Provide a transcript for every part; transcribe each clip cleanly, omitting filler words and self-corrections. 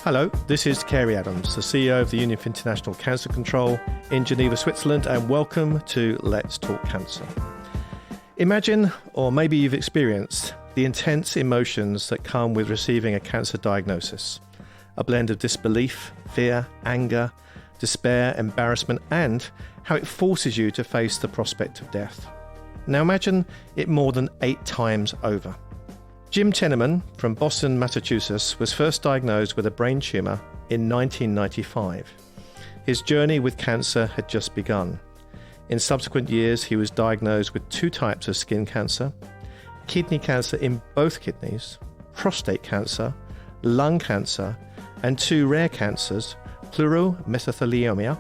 Hello, this is Cary Adams, the CEO of the Union for International Cancer Control in Geneva, Switzerland, and welcome to Let's Talk Cancer. Imagine, or maybe you've experienced, the intense emotions that come with receiving a cancer diagnosis. A blend of disbelief, fear, anger, despair, embarrassment, and how it forces you to face the prospect of death. Now imagine it more than 8 times over. Jim Tennermann from Boston, Massachusetts, was first diagnosed with a brain tumour in 1995. His journey with cancer had just begun. In subsequent years, he was diagnosed with 2 types of skin cancer, kidney cancer in both kidneys, prostate cancer, lung cancer, and 2 rare cancers, pleural mesothelioma,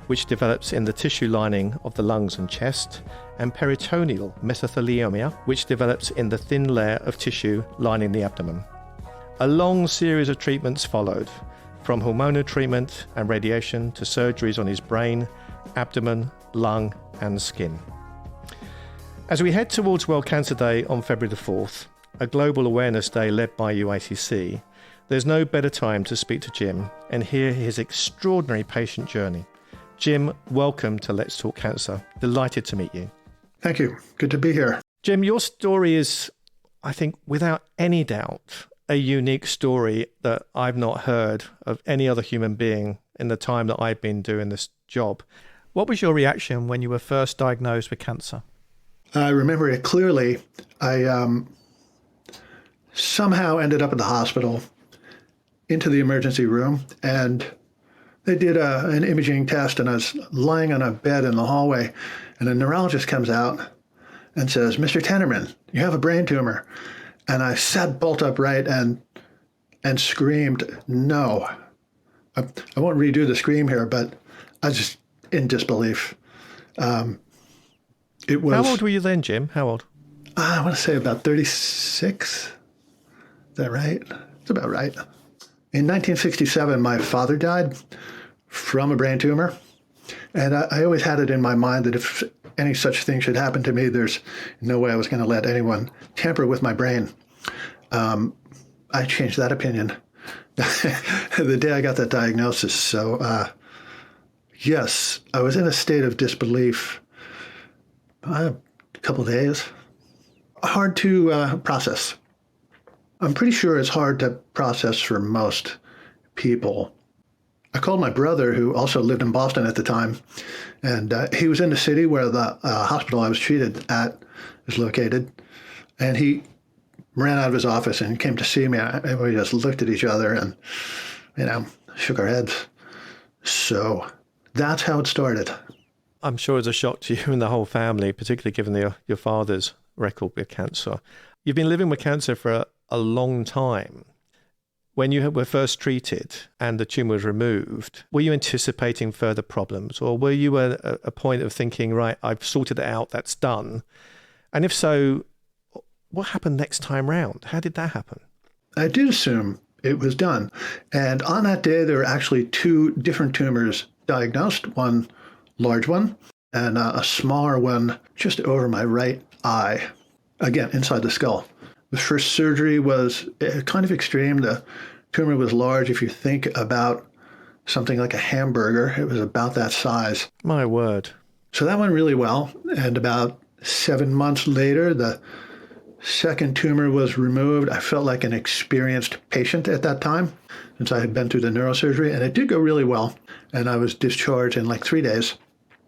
which develops in the tissue lining of the lungs and chest, and peritoneal mesothelioma, which develops in the thin layer of tissue lining the abdomen. A long series of treatments followed, from hormonal treatment and radiation to surgeries on his brain, abdomen, lung, and skin. As we head towards World Cancer Day on February the 4th, a global awareness day led by UICC, there's no better time to speak to Jim and hear his extraordinary patient journey. Jim, welcome to Let's Talk Cancer. Delighted to meet you. Thank you. Good to be here. Jim, your story is, I think, without any doubt, a unique story that I've not heard of any other human being in the time that I've been doing this job. What was your reaction when you were first diagnosed with cancer? I remember it clearly. I somehow ended up in the hospital, into the emergency room, and they did an imaging test, and I was lying on a bed in the hallway, and a neurologist comes out and says, "Mr. Tennermann, you have a brain tumor." And I sat bolt upright and screamed, "No." I won't redo the scream here, but I was just in disbelief. It was. How old were you then, Jim? How old? I want to say about 36. Is that right? It's about right. In 1967, my father died from a brain tumor. And I always had it in my mind that if any such thing should happen to me, there's no way I was going to let anyone tamper with my brain. I changed that opinion the day I got that diagnosis. So, yes, I was in a state of disbelief a couple of days. Hard to process. I'm pretty sure it's hard to process for most people. I called my brother, who also lived in Boston at the time, and he was in the city where the hospital I was treated at is located. And he ran out of his office and came to see me. And we just looked at each other and, shook our heads. So that's how it started. I'm sure it's a shock to you and the whole family, particularly given your father's record with cancer. You've been living with cancer for a long time. When you were first treated and the tumour was removed, were you anticipating further problems, or were you at a point of thinking, right, I've sorted it out, that's done? And if so, what happened next time round? How did that happen? I did assume it was done. And on that day, there were actually 2 different tumors diagnosed, one large one and a smaller one just over my right eye, again, inside the skull. The first surgery was kind of extreme. The tumor was large. If you think about something like a hamburger, it was about that size. My word. So that went really well. And about 7 months later, the second tumor was removed. I felt like an experienced patient at that time, since I had been through the neurosurgery. And it did go really well. And I was discharged in like 3 days.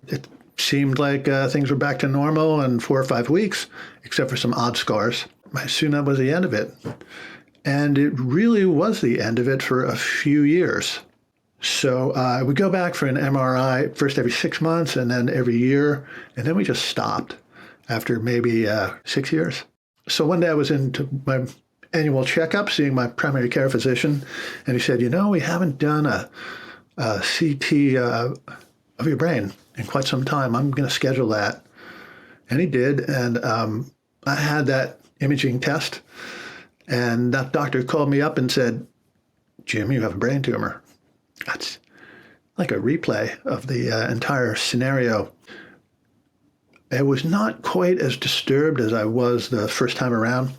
It seemed like things were back to normal in 4 or 5 weeks, except for some odd scars. I assumed that was the end of it. And it really was the end of it for a few years. So I would go back for an MRI first every 6 months and then every year. And then we just stopped after maybe 6 years. So one day I was into my annual checkup, seeing my primary care physician. And he said, we haven't done a CT of your brain in quite some time. I'm going to schedule that. And he did. And I had that imaging test, and that doctor called me up and said, "Jim, you have a brain tumor." That's like a replay of the entire scenario. I was not quite as disturbed as I was the first time around,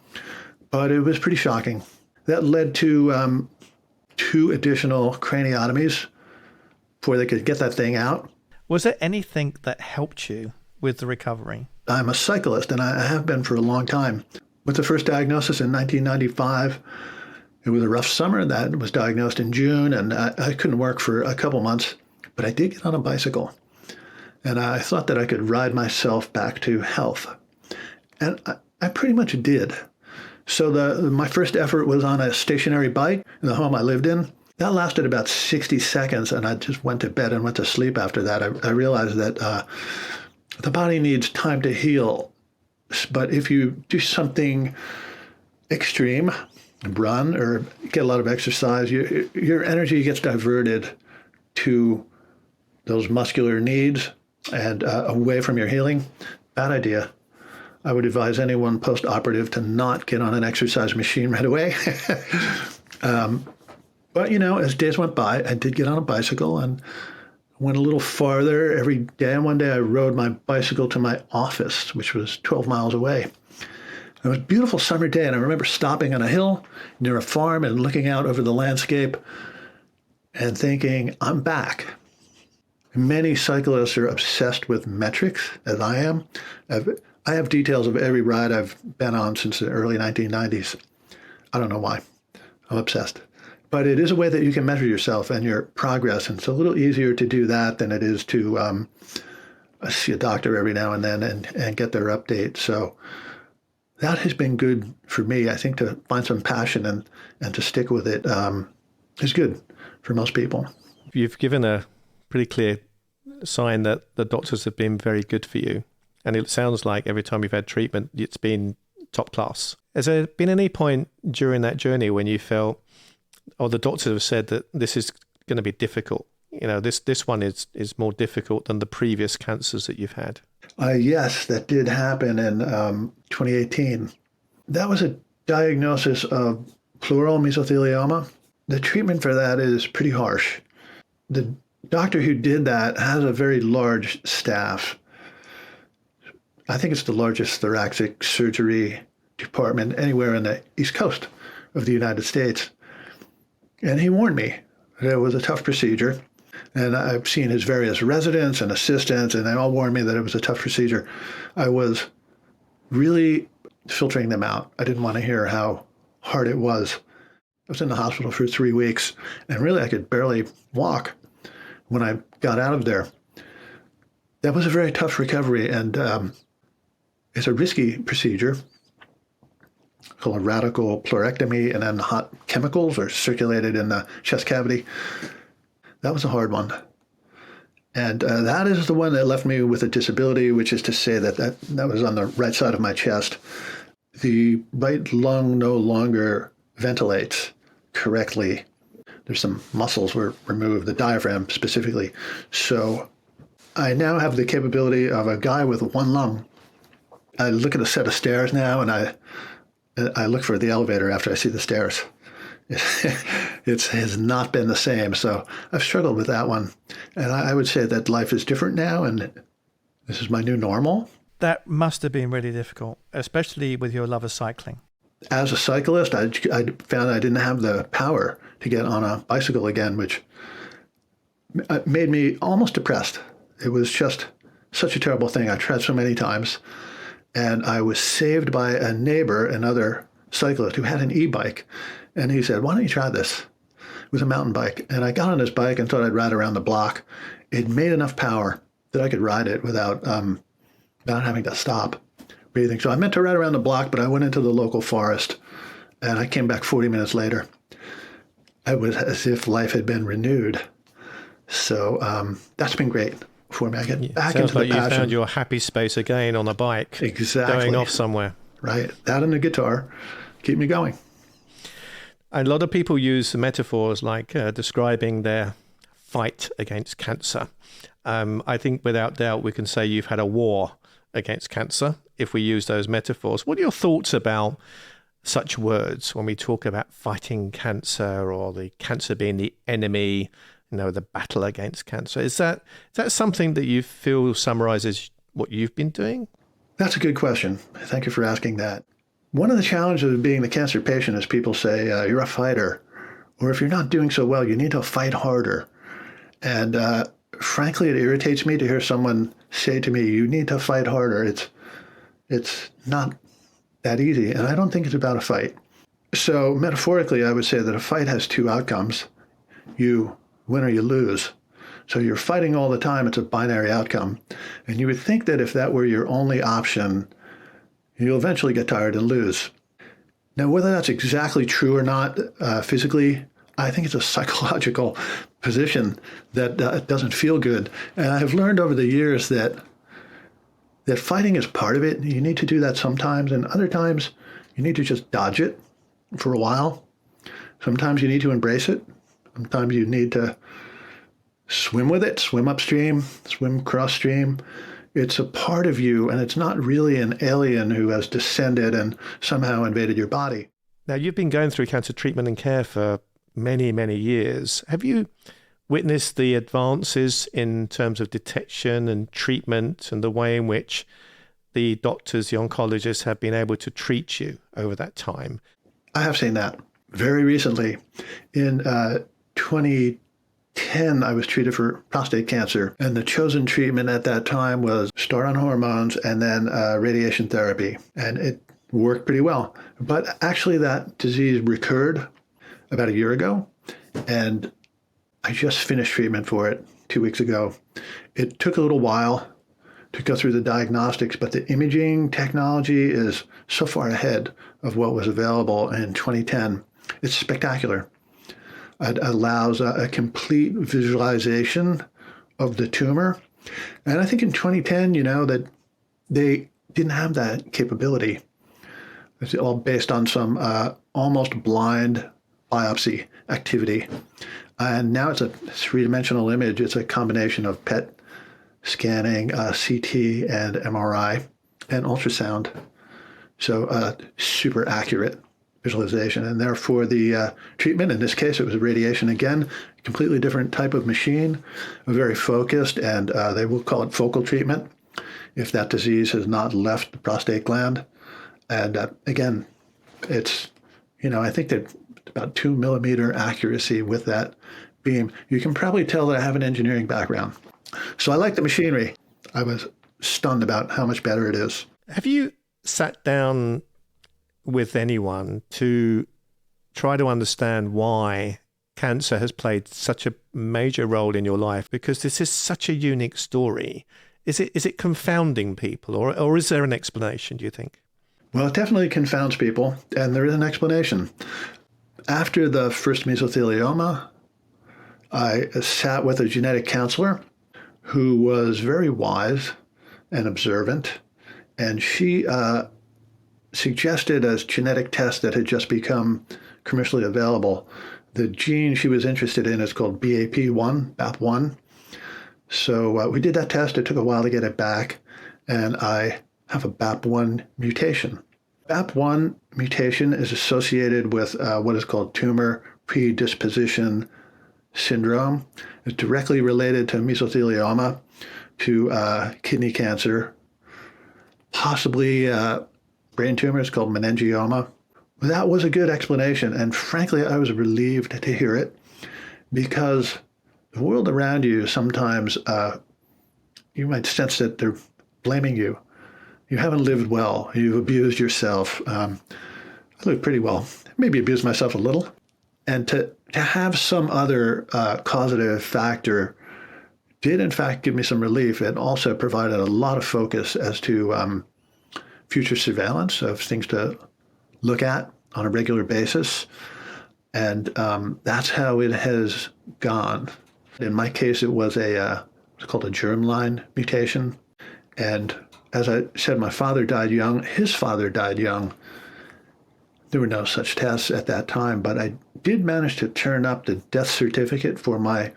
but it was pretty shocking. That led to 2 additional craniotomies before they could get that thing out. Was there anything that helped you with the recovery? I'm a cyclist, and I have been for a long time. With the first diagnosis in 1995, it was a rough summer. That was diagnosed in June, and I couldn't work for a couple months, but I did get on a bicycle. And I thought that I could ride myself back to health. And I pretty much did. So my first effort was on a stationary bike in the home I lived in. That lasted about 60 seconds, and I just went to bed and went to sleep after that. I realized that the body needs time to heal. But if you do something extreme, run or get a lot of exercise, your energy gets diverted to those muscular needs and away from your healing. Bad idea. I would advise anyone post-operative to not get on an exercise machine right away. But, as days went by, I did get on a bicycle and went a little farther every day. And one day I rode my bicycle to my office, which was 12 miles away. It was a beautiful summer day, and I remember stopping on a hill near a farm and looking out over the landscape and thinking, I'm back. Many cyclists are obsessed with metrics, as I am. I have details of every ride I've been on since the early 1990s. I don't know why. I'm obsessed. But it is a way that you can measure yourself and your progress, and it's a little easier to do that than it is to see a doctor every now and then and get their update. So that has been good for me. I think to find some passion and to stick with it is good for most people. You've given a pretty clear sign that the doctors have been very good for you. And it sounds like every time you've had treatment, it's been top class. Has there been any point during that journey when you felt, or the doctors have said that this is going to be difficult? This one is more difficult than the previous cancers that you've had. Yes, that did happen in 2018. That was a diagnosis of pleural mesothelioma. The treatment for that is pretty harsh. The doctor who did that has a very large staff. I think it's the largest thoracic surgery department anywhere in the East Coast of the United States. And he warned me that it was a tough procedure. And I've seen his various residents and assistants, and they all warned me that it was a tough procedure. I was really filtering them out. I didn't want to hear how hard it was. I was in the hospital for 3 weeks, and really I could barely walk when I got out of there. That was a very tough recovery, and it's a risky procedure called a radical pleurectomy, and then hot chemicals are circulated in the chest cavity. That was a hard one. And that is the one that left me with a disability, which is to say that was on the right side of my chest. The right lung no longer ventilates correctly. There's some muscles were removed, the diaphragm specifically. So I now have the capability of a guy with one lung. I look at a set of stairs now, and I look for the elevator after I see the stairs. It has not been the same. So I've struggled with that one. And I would say that life is different now, and this is my new normal. That must have been really difficult, especially with your love of cycling. As a cyclist, I found I didn't have the power to get on a bicycle again, which made me almost depressed. It was just such a terrible thing. I tried so many times. And I was saved by a neighbor, another cyclist who had an e-bike. And he said, why don't you try this? It was a mountain bike. And I got on his bike and thought I'd ride around the block. It made enough power that I could ride it without having to stop breathing. So I meant to ride around the block, but I went into the local forest, and I came back 40 minutes later. It was as if life had been renewed. So that's been great for me. I get back into the passion. Sounds like you found your happy space again on a bike. Exactly. Going off somewhere. Right. That and the guitar keep me going. A lot of people use metaphors like describing their fight against cancer. I think without doubt we can say you've had a war against cancer if we use those metaphors. What are your thoughts about such words when we talk about fighting cancer or the cancer being the enemy, the battle against cancer? Is that something that you feel summarizes what you've been doing? That's a good question. Thank you for asking that. One of the challenges of being the cancer patient is people say, you're a fighter, or if you're not doing so well, you need to fight harder. And frankly, it irritates me to hear someone say to me, you need to fight harder. It's not that easy. And I don't think it's about a fight. So metaphorically, I would say that a fight has two outcomes. You win or you lose. So you're fighting all the time. It's a binary outcome. And you would think that if that were your only option, you'll eventually get tired and lose. Now, whether that's exactly true or not physically, I think it's a psychological position that doesn't feel good. And I've learned over the years that fighting is part of it. You need to do that sometimes, and other times you need to just dodge it for a while. Sometimes you need to embrace it. Sometimes you need to swim with it, swim upstream, swim cross-stream. It's a part of you, and it's not really an alien who has descended and somehow invaded your body. Now, you've been going through cancer treatment and care for many, many years. Have you witnessed the advances in terms of detection and treatment and the way in which the doctors, the oncologists have been able to treat you over that time? I have seen that. Very recently, in 2010, I was treated for prostate cancer, and the chosen treatment at that time was start on hormones and then radiation therapy, and it worked pretty well. But actually, that disease recurred about a year ago, and I just finished treatment for it 2 weeks ago. It took a little while to go through the diagnostics, but the imaging technology is so far ahead of what was available in 2010. It's spectacular. It allows a complete visualization of the tumor. And I think in 2010, that they didn't have that capability. It's all based on some almost blind biopsy activity. And now it's a three-dimensional image. It's a combination of PET scanning, CT, and MRI, and ultrasound. So super accurate visualization. And therefore the treatment, in this case, it was radiation again, completely different type of machine, very focused, and they will call it focal treatment if that disease has not left the prostate gland. And again, it's, I think that about 2 millimeter accuracy with that beam. You can probably tell that I have an engineering background. So I like the machinery. I was stunned about how much better it is. Have you sat down with anyone to try to understand why cancer has played such a major role in your life? Because this is such a unique story. Is it confounding people, or is there an explanation, do you think? Well, it definitely confounds people, and there is an explanation. After the first mesothelioma, I sat with a genetic counselor who was very wise and observant, and she suggested a genetic test that had just become commercially available. The gene she was interested in is called BAP1. So we did that test. It took a while to get it back, and I have a BAP1 mutation. BAP1 mutation is associated with what is called tumor predisposition syndrome. It's directly related to mesothelioma, to kidney cancer, possibly brain tumors called meningioma. That was a good explanation, and frankly, I was relieved to hear it, because the world around you sometimes, you might sense that they're blaming you. You haven't lived well. You've abused yourself. I lived pretty well. Maybe abused myself a little. And to have some other causative factor did, in fact, give me some relief. It also provided a lot of focus as to future surveillance of things to look at on a regular basis. And that's how it has gone. In my case, it was it's called a germline mutation. And as I said, my father died young. His father died young. There were no such tests at that time, but I did manage to turn up the death certificate for my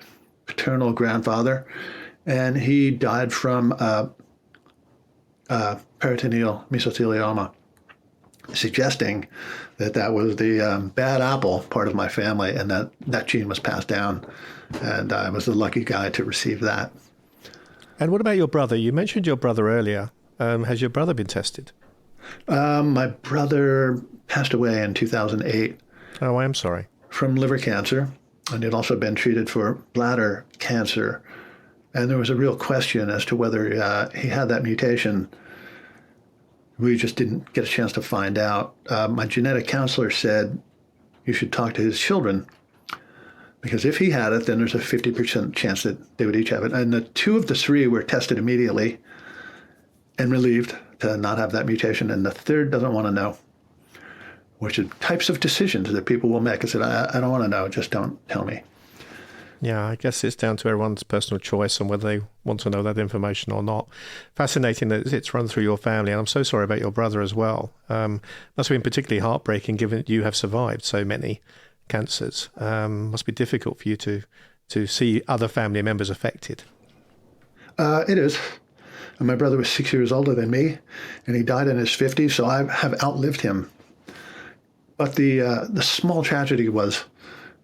paternal grandfather, and he died from peritoneal mesothelioma, suggesting that was the bad apple part of my family, and that gene was passed down, and I was the lucky guy to receive that. And what about your brother? You mentioned your brother earlier. Has your brother been tested? My brother passed away in 2008. Oh, I am sorry. from liver cancer, and he'd also been treated for bladder cancer. And there was a real question as to whether he had that mutation. We just didn't get a chance to find out. My genetic counselor said you should talk to his children, because if he had it, then there's a 50% chance that they would each have it. And the two of the three were tested immediately and relieved to not have that mutation. And the third doesn't want to know, which are types of decisions that people will make. I said, I don't want to know. Just don't tell me. Yeah, I guess it's down to everyone's personal choice on whether they want to know that information or not. Fascinating that it's run through your family, and I'm so sorry about your brother as well. Must have been particularly heartbreaking given that you have survived so many cancers. Must be difficult for you to see other family members affected. It is. And my brother was 6 years older than me, and he died in his 50s, so I have outlived him. But the small tragedy was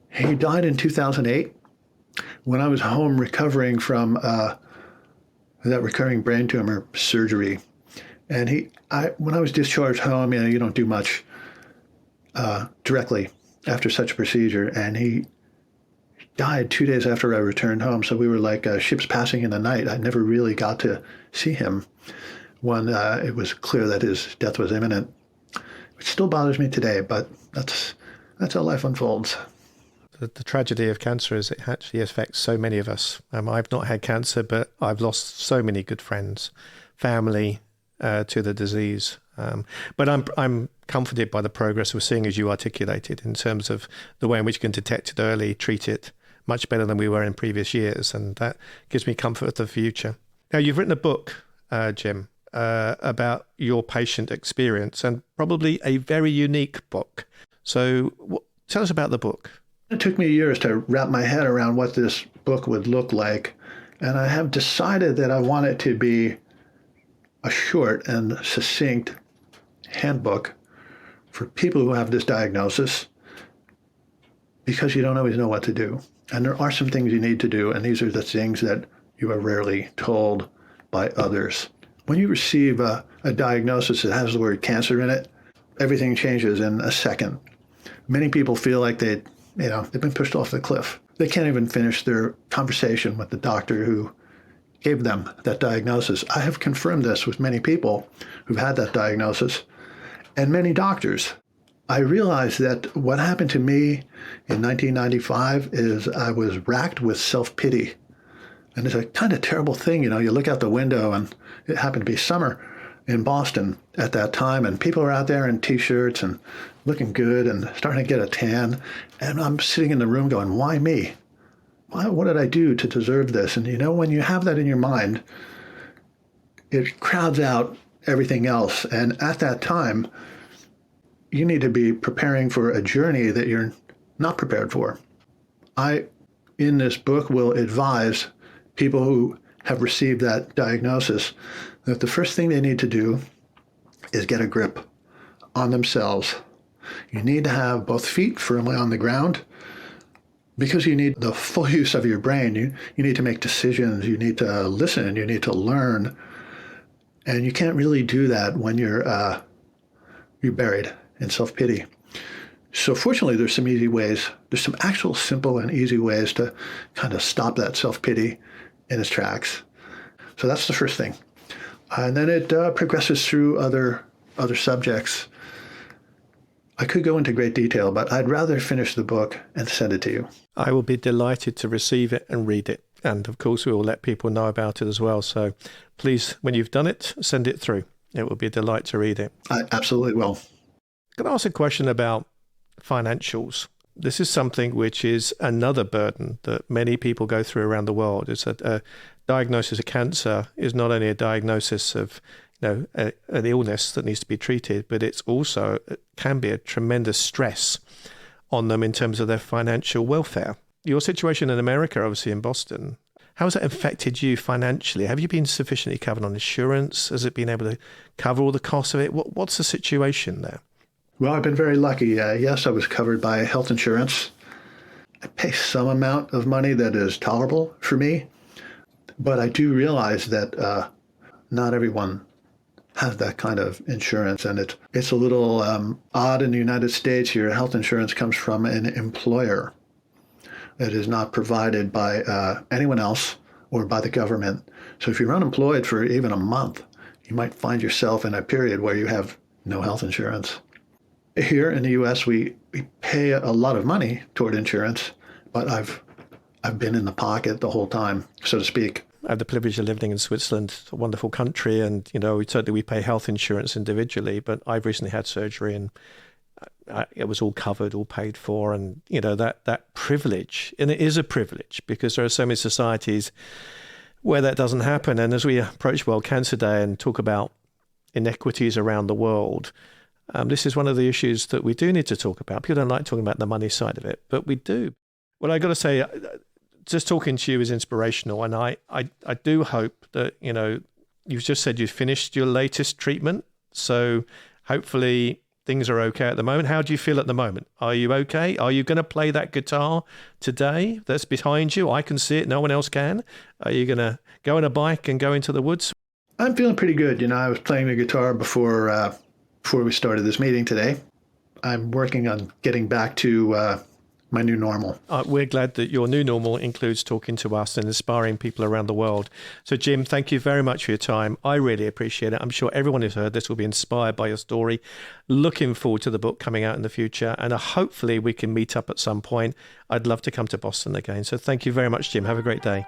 he died in 2008 when I was home recovering from that recurring brain tumor surgery. And when I was discharged home, you don't do much directly after such a procedure. And he died 2 days after I returned home. So we were like ships passing in the night. I never really got to see him when it was clear that his death was imminent. It still bothers me today, but that's how life unfolds. The tragedy of cancer is it actually affects so many of us. I've not had cancer, but I've lost so many good friends, family to the disease. But I'm comforted by the progress we're seeing, as you articulated, in terms of the way in which you can detect it early, treat it much better than we were in previous years. And that gives me comfort for the future. Now, you've written a book, Jim, about your patient experience, and probably a very unique book. So tell us about the book. It took me years to wrap my head around what this book would look like. And I have decided that I want it to be a short and succinct handbook for people who have this diagnosis, because you don't always know what to do. And there are some things you need to do, and these are the things that you are rarely told by others. When you receive a diagnosis that has the word cancer in it, everything changes in a second. Many people feel like they've been pushed off the cliff. They can't even finish their conversation with the doctor who gave them that diagnosis. I have confirmed this with many people who've had that diagnosis and many doctors. I realized that what happened to me in 1995 is I was racked with self-pity. And it's a kind of terrible thing, you look out the window, and it happened to be summer in Boston at that time, and people are out there in T-shirts and looking good and starting to get a tan. And I'm sitting in the room going, why me? What did I do to deserve this? And when you have that in your mind, it crowds out everything else. And at that time, you need to be preparing for a journey that you're not prepared for. I, in this book, will advise people who have received that diagnosis that the first thing they need to do is get a grip on themselves. You need to have both feet firmly on the ground, because you need the full use of your brain. You need to make decisions. You need to listen. You need to learn. And you can't really do that when you're buried in self-pity. So fortunately, there's some easy ways. There's some actual simple and easy ways to kind of stop that self-pity in its tracks. So that's the first thing. And then it progresses through other subjects. I could go into great detail, but I'd rather finish the book and send it to you. I will be delighted to receive it and read it. And of course, we will let people know about it as well. So please, when you've done it, send it through. It will be a delight to read it. I absolutely will. Can I ask a question about financials? This is something which is another burden that many people go through around the world. Is that a diagnosis of cancer is not only a diagnosis of an illness that needs to be treated, but it can be a tremendous stress on them in terms of their financial welfare. Your situation in America, obviously in Boston, how has that affected you financially? Have you been sufficiently covered on insurance? Has it been able to cover all the costs of it? What's the situation there? Well, I've been very lucky. Yes, I was covered by health insurance. I pay some amount of money that is tolerable for me, but I do realize that not everyone have that kind of insurance. And it's a little odd in the United States. Your health insurance comes from an employer. It is not provided by anyone else or by the government. So if you're unemployed for even a month, you might find yourself in a period where you have no health insurance. Here in the U.S., we pay a lot of money toward insurance, but I've been in the pocket the whole time, so to speak. I have the privilege of living in Switzerland, it's a wonderful country, and certainly we pay health insurance individually. But I've recently had surgery, and it was all covered, all paid for, and that privilege, and it is a privilege because there are so many societies where that doesn't happen. And as we approach World Cancer Day and talk about inequities around the world, this is one of the issues that we do need to talk about. People don't like talking about the money side of it, but we do. Well, I got to say, just talking to you is inspirational, and I do hope that you've just said you've finished your latest treatment, so hopefully things are okay at the moment. How do you feel at the moment? Are you okay? Are you going to play that guitar today that's behind you? I can see it, no one else can. Are you going to go on a bike and go into the woods? I'm feeling pretty good. I was playing the guitar before we started this meeting today. I'm working on getting back to my new normal. We're glad that your new normal includes talking to us and inspiring people around the world. So, Jim, thank you very much for your time. I really appreciate it. I'm sure everyone who's heard this will be inspired by your story. Looking forward to the book coming out in the future, and hopefully we can meet up at some point. I'd love to come to Boston again. So thank you very much, Jim. Have a great day.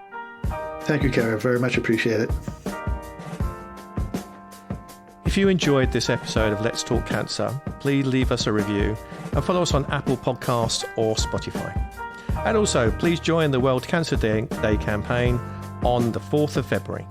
Thank you, Cary. Very much appreciate it. If you enjoyed this episode of Let's Talk Cancer, please leave us a review and follow us on Apple Podcasts or Spotify. And also, please join the World Cancer Day campaign on the 4th of February.